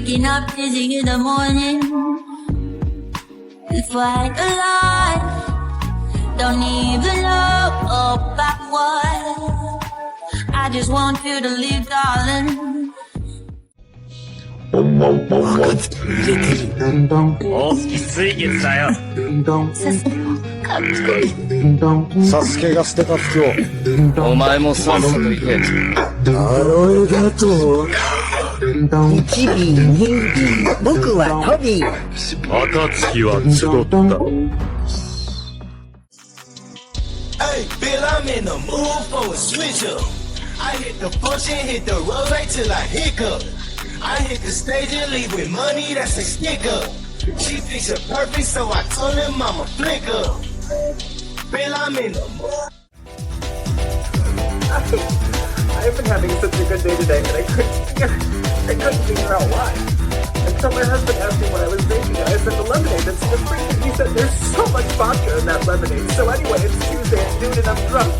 Waking up dizzy in the morning. It's like a life. Don't even look backward. I just want you to leave, darling. お、水月だよ。サスケが捨てた服を、お前もさっさと行け。ありがとう。一尾二尾、僕はトビー。暁は集った。Hey, Bill, I'm in the mood for a switch up. I hit the function, hit the road right till I hiccup. I hit the stage and leave with money that's a stick up. She thinks it perfect, so I told him I'm a flick up. Bill, I'm in the mood. I've been having such a good day today, and I couldn't figure out why. Until my husband asked me what I was drinking, and I said the lemonade that's in the fridge, and he said there's so much vodka in that lemonade. So anyway, it's Tuesday at noon and I'm drunk.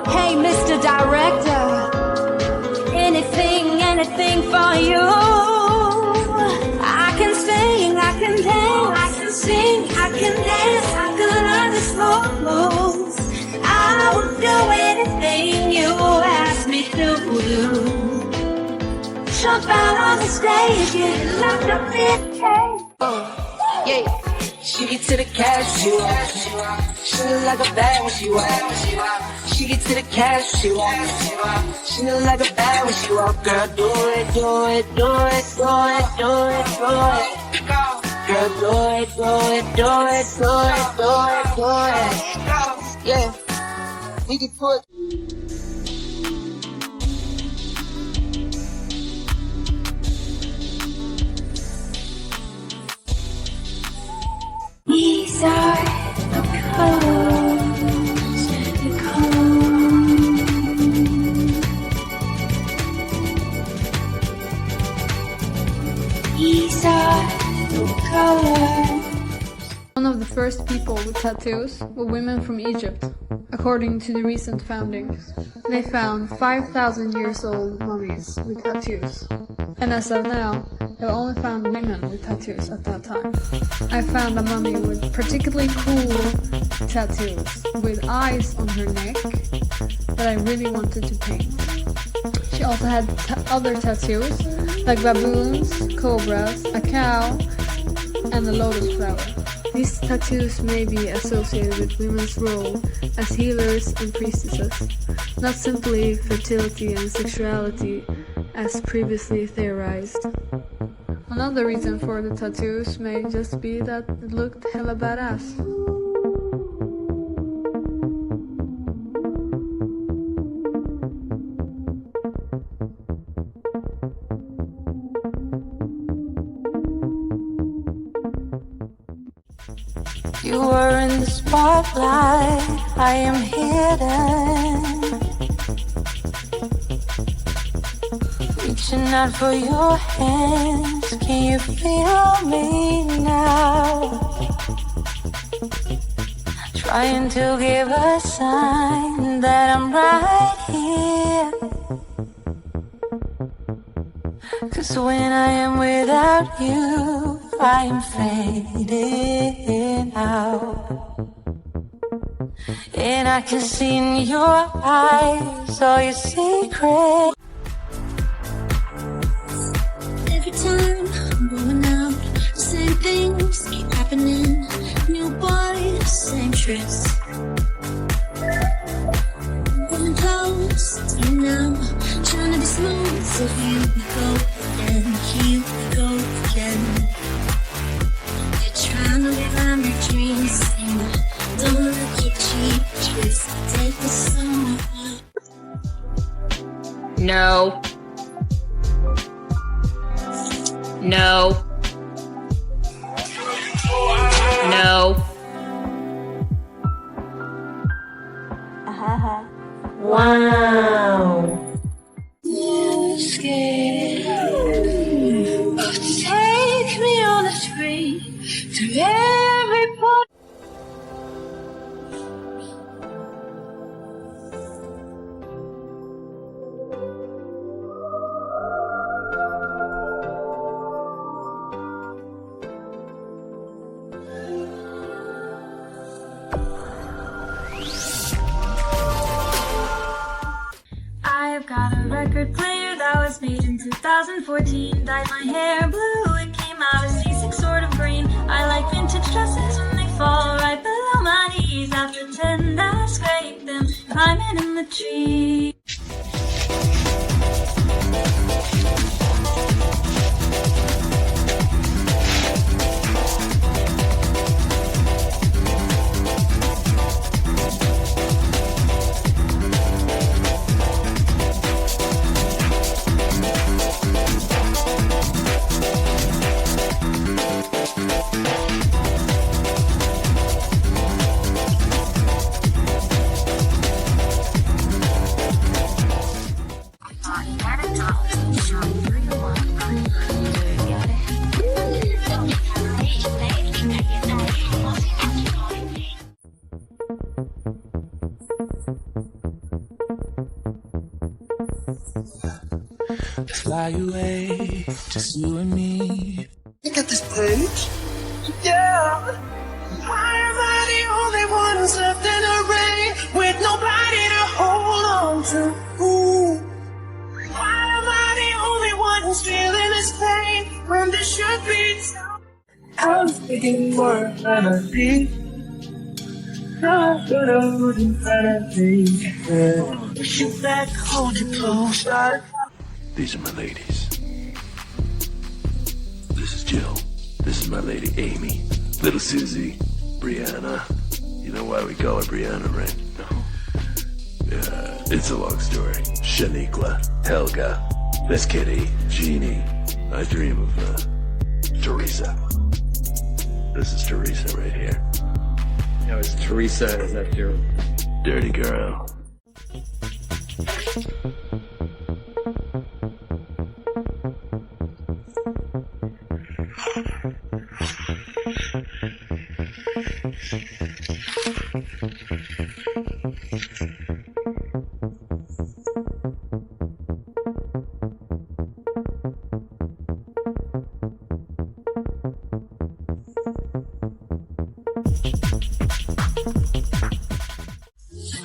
Hey, Mr. Director, anything for you. I can sing, I can dance, I can sing, I can dance, I can learn the slow moves. I will do anything you ask me to do. Jump out on the stage, get locked up in the cage. Yeah. She gets to the cash, she walks. She look like a bad when she walks. She gets to the cash, she walks. She look like a bad when she walks. Girl, do it, do it, do it, do it, do it, do it. Girl, do it, do it, do it, do it, do it, do it. Yeah, we can put. These are the colors, the colors. These are the colors. One of the first people with tattoos were women from Egypt, according to the recent foundings. They found 5,000 years old mummies with tattoos. And as of now, they've only found women with tattoos at that time. I found a mummy with particularly cool tattoos, with eyes on her neck, that I really wanted to paint. She also had other tattoos, like baboons, cobras, a cow, and a lotus flower. These tattoos may be associated with women's role as healers and priestesses, not simply fertility and sexuality as previously theorized. Another reason for the tattoos may just be that it looked hella badass. You were in the spotlight, I am hidden. Reaching out for your hands, can you feel me now? Trying to give a sign that I'm right here. 'Cause when I am without you, I am fading out. And I can see in your eyes all your secrets. Every time I'm going out, the same things keep happening. New body, same tricks. Getting close to you now, trying to be smooth, so here we go again, here we go again. You're trying to find your dreams, and don't look at cheap tricks. Take the summer. No. No. No. Wow. You're scared. to every part. I've got a record player that was made in 2014. Dyed my hair blue, it came out a C6 sort of green. I like vintage dresses when they fall right below my knees. After 10, I scrape them, climbing in the tree. Fly away, just you and me. Look at this page. Yeah. Why am I the only one who's left in the rain with nobody to hold on to? Ooh. Why am I the only one who's feeling this pain when there should be some? I was thinking more than I did. Now I got a hood in front of me. Push you back, hold you close. These are my ladies. This is Jill. This is my lady Amy. Little Susie. Brianna. You know why we call her Brianna, right? No. Yeah, it's a long story. Shaniqua. Helga. Miss Kitty. Jeannie. I dream of, Teresa. This is Teresa right here. Now, is Teresa, is that your dirty girl?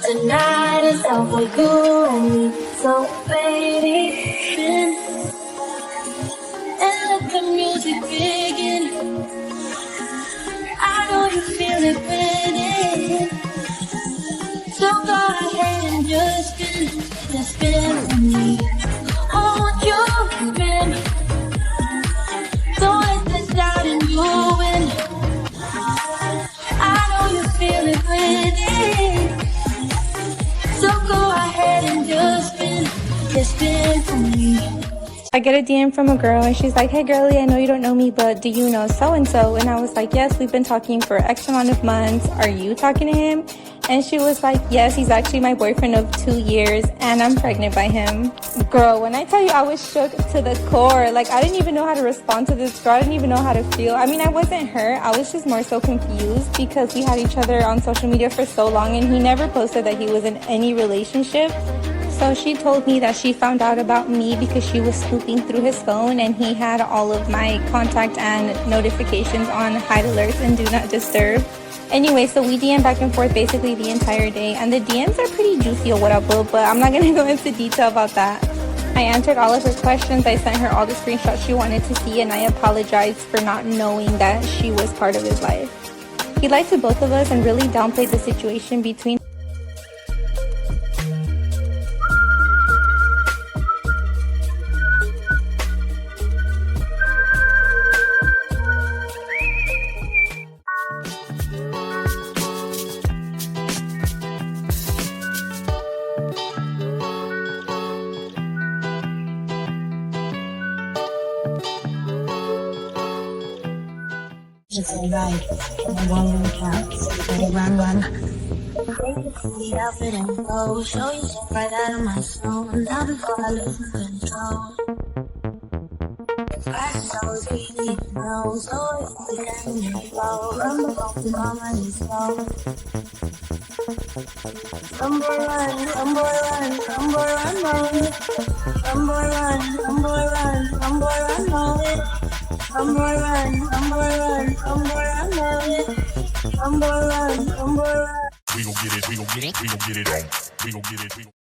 Tonight is all for you and me, so baby, and let the music begin. I know you feel it when so go ahead and just spin with me. Oh, you spin, don't let this doubt in you win. I know you feel it when so go ahead and just spin for me. I get a DM from a girl and she's like, hey girlie, I know you don't know me, but do you know so-and-so? And I was like, yes, we've been talking for X amount of months. Are you talking to him? And she was like, yes, he's actually my boyfriend of 2 years and I'm pregnant by him. Girl, when I tell you I was shook to the core, like I didn't even know how to respond to this girl. I didn't even know how to feel. I mean, I wasn't hurt. I was just more so confused because we had each other on social media for so long and he never posted that he was in any relationship. So she told me that she found out about me because she was snooping through his phone and he had all of my contact and notifications on hide alerts and do not disturb. Anyway, so we DM back and forth basically the entire day and the DMs are pretty juicy or whatever, but I'm not going to go into detail about that. I answered all of her questions. I sent her all the screenshots she wanted to see and I apologized for not knowing that she was part of his life. He lied to both of us and really downplayed the situation between Just alright, one counts, run. Lead up it and go, show you right out of my soul. Now before I lose control. I so deep, no, so it's getting slow. Run the phone to mama and slow. Some boy run, some boy run, some boy run, no. Some boy run, some boy run, some boy run, no. Some boy run, some boy run, some boy run, no. Some boy run, some boy run. We gon' get it, we gon' get it, we gon' get it on. We gon' get it, we gon'